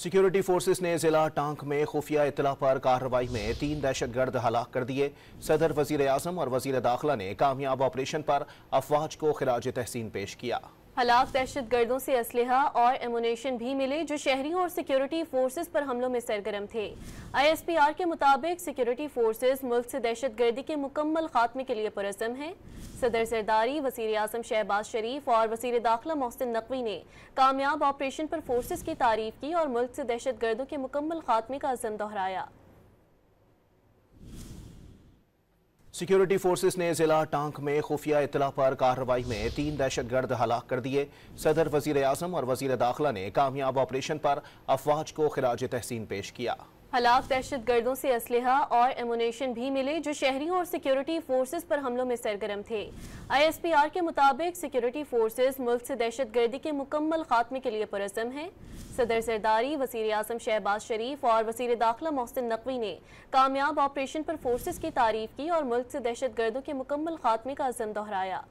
Security forces ने जिला tank में खुफिया इत्तला पर कार्रवाई में 3 दहशतगर्द हलाक कर दिए। सदर, वजीर आजम और वजीर दाखिला ने कामयाब ऑपरेशन पर अफवाज को खिराज तहसीन पेश किया। हलाक दहशतगर्दों से असलहा और एमुनेशन भी मिले जो शहरियों और सिक्योरिटी फोर्सेस पर हमलों में सरगर्म थे। ISPR के मुताबिक सिक्योरिटी फोर्सेस मुल्क से दहशतगर्दी के मुकम्मल खात्मे के लिए पुरअज़्म हैं। सदर जरदारी, वज़ीर आज़म शहबाज शरीफ और वज़ीर दाखिला मोहसिन नकवी ने कामयाब ऑपरेशन पर फोर्सेस की तारीफ की और मुल्क से दहशतगर्दों के मुकम्मल खात्मे का अज़्म दोहराया। सिक्योरिटी फोर्सेस ने जिला टांक में खुफिया इत्तला पर कार्रवाई में 3 दहशतगर्द हलाक कर दिए। सदर, वजीर आजम और वजीर दाखिला ने कामयाब ऑपरेशन पर अफवाज को खिराज तहसीन पेश किया। हलाक दहशतगर्दों से असलहा और एमुनेशन भी मिले जो शहरियों और सिक्योरिटी फोर्सेस पर हमलों में सरगर्म थे। ISPR के मुताबिक सिक्योरिटी फोर्सेस मुल्क से दहशतगर्दी के मुकम्मल खात्मे के लिए पुरअज़्म हैं। सदर जरदारी, वज़ीर आज़म शहबाज शरीफ और वज़ीर दाखिला मोहसिन नकवी ने कामयाब ऑपरेशन पर फोर्सेस की तारीफ की और मुल्क से दहशतगर्दों के मुकम्मल खात्मे का अज़्म दोहराया।